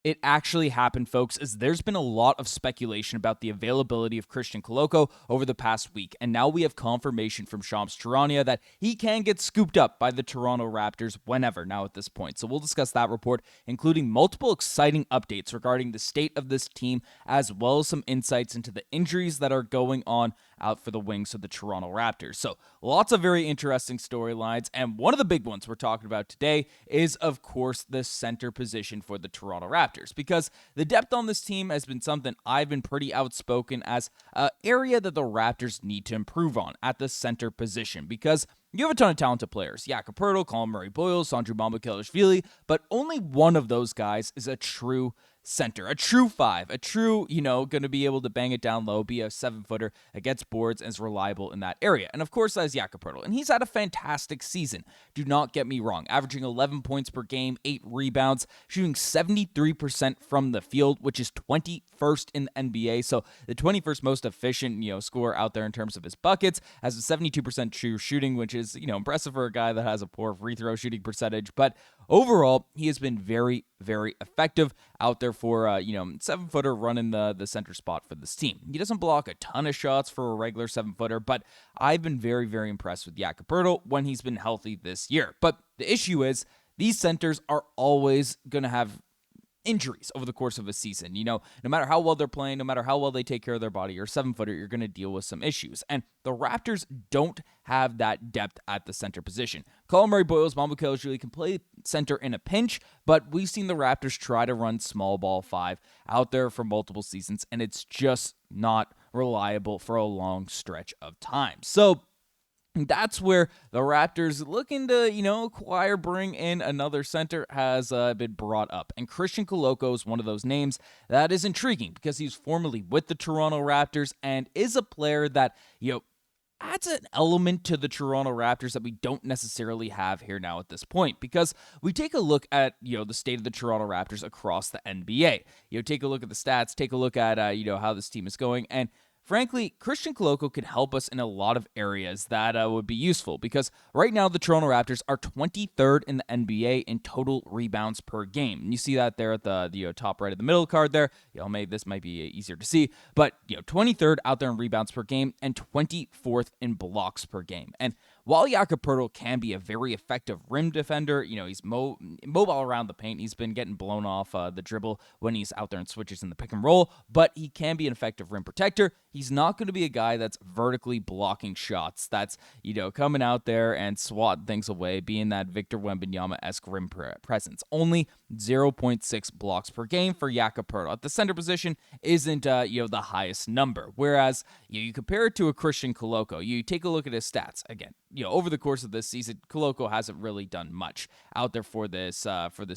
It actually happened, folks, as there's been a lot of speculation about the availability of Christian Koloko over the past week, and now we have confirmation from Shams Charania that he can get scooped up by the Toronto Raptors whenever now at this point. So we'll discuss that report, including multiple exciting updates regarding the state of this team, as well as some insights into the injuries that are going on out for the wings of the Toronto Raptors. So lots of very interesting storylines, and one of the big ones we're talking about today is, of course, the center position for the Toronto Raptors, because the depth on this team has been something I've been pretty outspoken as an area that the Raptors need to improve on at the center position, because you have a ton of talented players. Jakob, Colin Murray-Boyle, Sandro Mamukelashvili, but only one of those guys is a true center, a true five, a true, going to be able to bang it down low, be a 7-footer, gets boards, and is reliable in that area. And of course, that is Jakob, and he's had a fantastic season. Do not get me wrong. Averaging 11 points per game, 8 rebounds, shooting 73% from the field, which is 21st in the NBA. So the 21st most efficient, scorer out there in terms of his buckets, has a 72% true shooting, which is, impressive for a guy that has a poor free throw shooting percentage. But overall, he has been very, very effective out there for, 7-footer running the center spot for this team. He doesn't block a ton of shots for a regular 7-footer, but I've been very, very impressed with Jakob when he's been healthy this year. But the issue is these centers are always going to have injuries over the course of a season. No matter how well they're playing, no matter how well they take care of their body, you're a 7-footer, you're going to deal with some issues. And the Raptors don't have that depth at the center position. Colin Murray-Boyles, Mamukelashvili can play center in a pinch, but we've seen the Raptors try to run small ball 5 out there for multiple seasons, and it's just not reliable for a long stretch of time. So that's where the Raptors looking to, bring in another center has been brought up. And Christian Koloko is one of those names that is intriguing because he's formerly with the Toronto Raptors and is a player that, adds an element to the Toronto Raptors that we don't necessarily have here now at this point, because we take a look at, the state of the Toronto Raptors across the NBA. Take a look at the stats, take a look at, how this team is going, and frankly, Christian Koloko can help us in a lot of areas that would be useful, because right now the Toronto Raptors are 23rd in the NBA in total rebounds per game. And you see that there at the top right of the middle card there. This might be easier to see, but 23rd out there in rebounds per game and 24th in blocks per game. And while Jakob can be a very effective rim defender, he's mobile around the paint. He's been getting blown off the dribble when he's out there and switches in the pick and roll, but he can be an effective rim protector. He's not going to be a guy that's vertically blocking shots, that's, coming out there and swatting things away, being that Victor Wembanyama-esque rim presence. Only 0.6 blocks per game for Jakob at the center position isn't, the highest number. Whereas, you compare it to a Christian Koloko, you take a look at his stats. Again, over the course of this season, Koloko hasn't really done much out there for this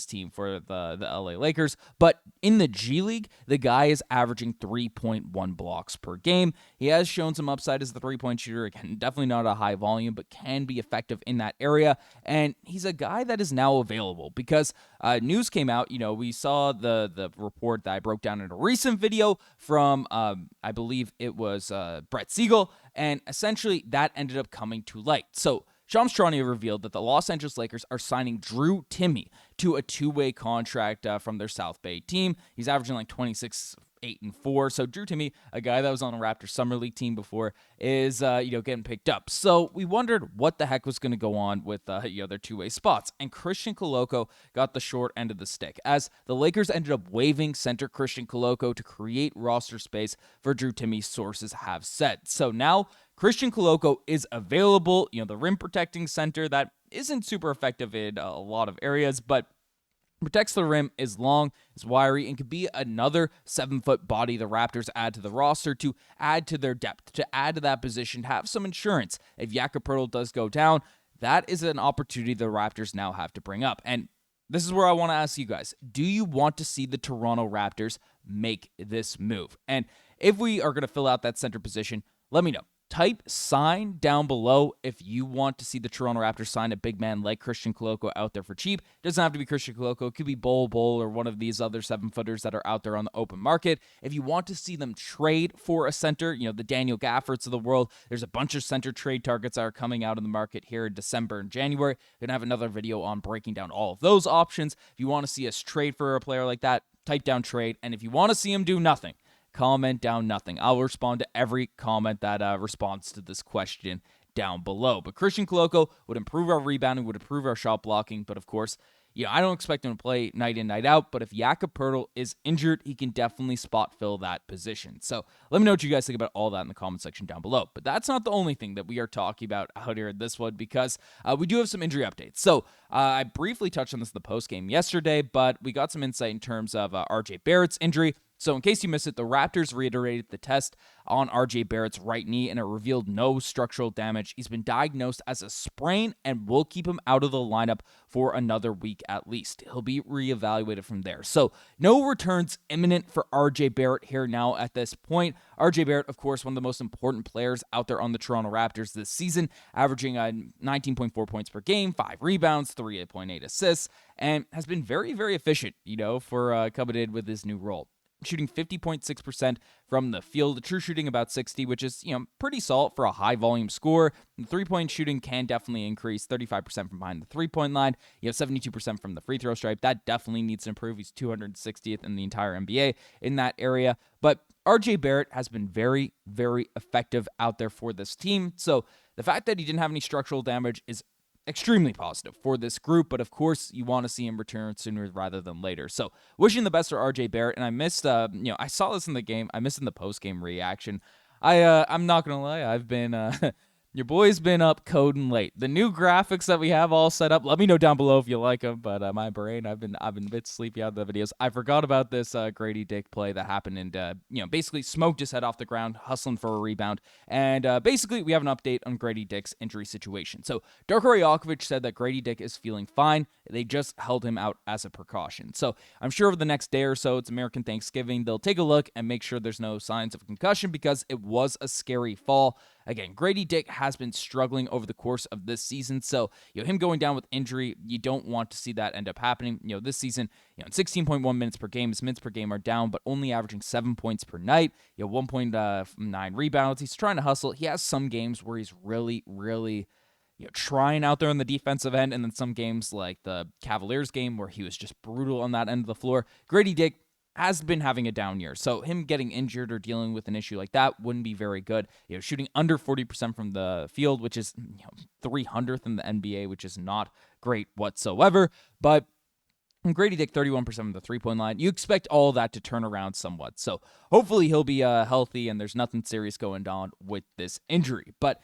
team, for the LA Lakers. But in the G League, the guy is averaging 3.1 blocks per game. He has shown some upside as the three-point shooter. Again, definitely not a high volume, but can be effective in that area. And he's a guy that is now available because news came out. We saw the report that I broke down in a recent video from, I believe it was Brett Siegel, and essentially that ended up coming to light. So Shams Charania revealed that the Los Angeles Lakers are signing Drew Timme to a 2-way contract from their South Bay team. He's averaging like 26, 8, and 4. So Drew Timme, a guy that was on a Raptors Summer League team before, is getting picked up. So we wondered what the heck was going to go on with their 2-way spots. And Christian Koloko got the short end of the stick, as the Lakers ended up waiving center Christian Koloko to create roster space for Drew Timme, sources have said. So now Christian Koloko is available, the rim protecting center that isn't super effective in a lot of areas, but protects the rim, is long, is wiry, and could be another 7-foot body the Raptors add to the roster to add to their depth, to add to that position, to have some insurance. If Jakob does go down, that is an opportunity the Raptors now have to bring up. And this is where I want to ask you guys, do you want to see the Toronto Raptors make this move? And if we are going to fill out that center position, let me know. Type sign down below if you want to see the Toronto Raptors sign a big man like Christian Koloko out there for cheap. It doesn't have to be Christian Koloko. It could be Bol or one of these other 7-footers that are out there on the open market. If you want to see them trade for a center, the Daniel Gaffords of the world, there's a bunch of center trade targets that are coming out in the market here in December and January. We're going to have another video on breaking down all of those options. If you want to see us trade for a player like that, type down trade. And if you want to see him do nothing, comment down nothing. I'll respond to every comment that responds to this question down below. But Christian Koloko would improve our rebounding, would improve our shot blocking. But of course, I don't expect him to play night in, night out. But if Jakob is injured, he can definitely spot fill that position. So let me know what you guys think about all that in the comment section down below. But that's not the only thing that we are talking about out here in this one, because we do have some injury updates. So I briefly touched on this in the post game yesterday, but we got some insight in terms of RJ Barrett's injury. So in case you missed it, the Raptors reiterated the test on RJ Barrett's right knee, and it revealed no structural damage. He's been diagnosed as a sprain, and we'll keep him out of the lineup for another week at least. He'll be reevaluated from there. So no returns imminent for RJ Barrett here now at this point. RJ Barrett, of course, one of the most important players out there on the Toronto Raptors this season, averaging 19.4 points per game, 5 rebounds, 3.8 assists, and has been very, very efficient, for coming in with his new role. Shooting 50.6% from the field, the true shooting about 60, which is, pretty solid for a high volume score. The 3-point shooting can definitely increase, 35% from behind the 3-point line. 72% from the free throw stripe. That definitely needs to improve. He's 260th in the entire NBA in that area. But RJ Barrett has been very, very effective out there for this team. So the fact that he didn't have any structural damage is extremely positive for this group, but of course you want to see him return sooner rather than later. So wishing the best for RJ Barrett, and I missed, I saw this in the game, I missed in the post-game reaction. I'm not going to lie, I've been, your boy's been up coding late. The new graphics that we have all set up, let me know down below if you like them, but my brain, I've been a bit sleepy out of the videos. I forgot about this Gradey Dick play that happened and, basically smoked his head off the ground, hustling for a rebound. And basically, we have an update on Gradey Dick's injury situation. So Darko Rajaković said that Gradey Dick is feeling fine. They just held him out as a precaution. So I'm sure over the next day or so, it's American Thanksgiving, they'll take a look and make sure there's no signs of concussion, because it was a scary fall. Again, Gradey Dick has been struggling over the course of this season, so him going down with injury, you don't want to see that end up happening. This season, 16.1 minutes per game, his minutes per game are down, but only averaging 7 points per night. 1.9 rebounds. He's trying to hustle. He has some games where he's really, really trying out there on the defensive end, and then some games like the Cavaliers game where he was just brutal on that end of the floor. Gradey Dick has been having a down year, so him getting injured or dealing with an issue like that wouldn't be very good. Shooting under 40% from the field, which is 300th in the NBA, which is not great whatsoever. But Gradey Dick, 31% from the 3-point line. You expect all that to turn around somewhat. So hopefully he'll be healthy and there's nothing serious going on with this injury. But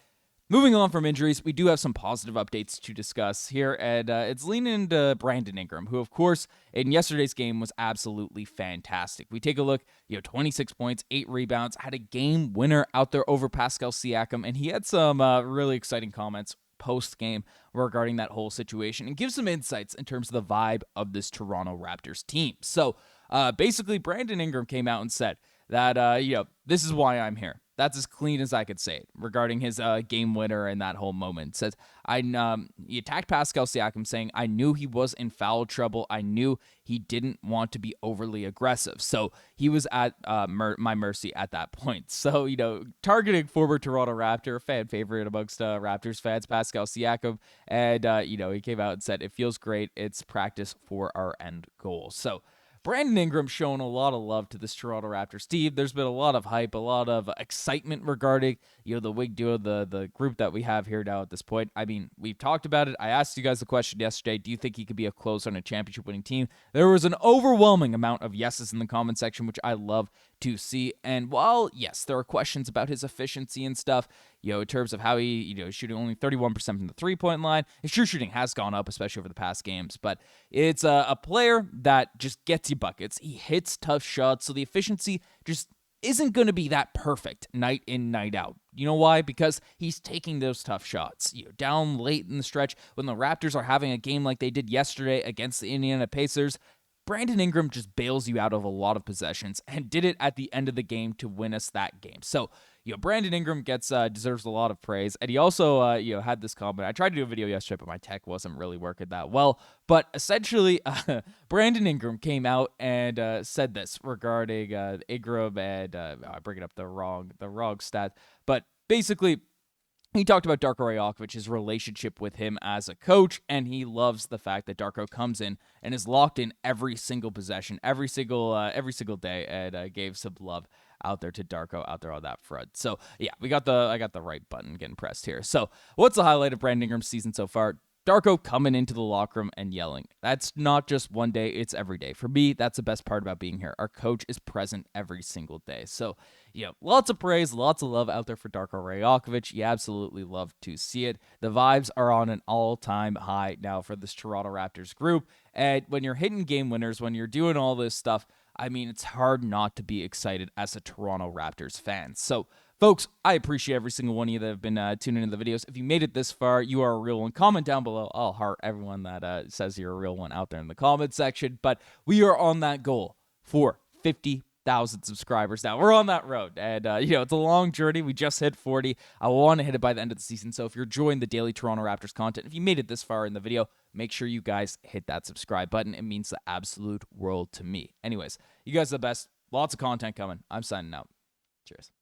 moving on from injuries, we do have some positive updates to discuss here, and it's leaning into Brandon Ingram, who, of course, in yesterday's game was absolutely fantastic. We take a look, 26 points, 8 rebounds, had a game winner out there over Pascal Siakam, and he had some really exciting comments post-game regarding that whole situation and give some insights in terms of the vibe of this Toronto Raptors team. So basically, Brandon Ingram came out and said that, this is why I'm here. That's as clean as I could say it regarding his game winner and that whole moment. Says, he attacked Pascal Siakam, saying, I knew he was in foul trouble. I knew he didn't want to be overly aggressive. So he was at my mercy at that point. So, targeting former Toronto Raptor, fan favorite amongst Raptors fans, Pascal Siakam. And, he came out and said, it feels great. It's practice for our end goal. So Brandon Ingram showing a lot of love to this Toronto Raptors team. There's been a lot of hype, a lot of excitement regarding, the wig duo, the group that we have here now at this point. I mean, we've talked about it. I asked you guys the question yesterday, do you think he could be a closer on a championship-winning team? There was an overwhelming amount of yeses in the comment section, which I love to see. And while, yes, there are questions about his efficiency and stuff, in terms of how he, shooting only 31% from the 3-point line. His true shooting has gone up, especially over the past games, but it's a player that just gets you buckets. He hits tough shots, so the efficiency just isn't going to be that perfect night in, night out. You know why? Because he's taking those tough shots. Down late in the stretch, when the Raptors are having a game like they did yesterday against the Indiana Pacers, Brandon Ingram just bails you out of a lot of possessions and did it at the end of the game to win us that game. So, Brandon Ingram deserves a lot of praise. And he also, had this comment. I tried to do a video yesterday, but my tech wasn't really working that well. But essentially, Brandon Ingram came out and said this regarding Ingram, and I'm bringing up the wrong stat. But basically, He talked about Darko Rajaković, his relationship with him as a coach, and he loves the fact that Darko comes in and is locked in every single possession, every single day, and gave some love out there to Darko out there on that front. So yeah, I got the right button getting pressed here. So what's the highlight of Brandon Ingram's season so far? Darko coming into the locker room and yelling. That's not just one day, it's every day. For me, that's the best part about being here. Our coach is present every single day. So, lots of praise, lots of love out there for Darko Rajaković. You absolutely love to see it. The vibes are on an all-time high now for this Toronto Raptors group. And when you're hitting game winners, when you're doing all this stuff, I mean, it's hard not to be excited as a Toronto Raptors fan. So, folks, I appreciate every single one of you that have been tuning into the videos. If you made it this far, you are a real one. Comment down below. I'll heart everyone that says you're a real one out there in the comment section. But we are on that goal for 50,000 subscribers now. We're on that road. And, it's a long journey. We just hit 40. I want to hit it by the end of the season. So if you're enjoying the daily Toronto Raptors content, if you made it this far in the video, make sure you guys hit that subscribe button. It means the absolute world to me. Anyways, you guys are the best. Lots of content coming. I'm signing out. Cheers.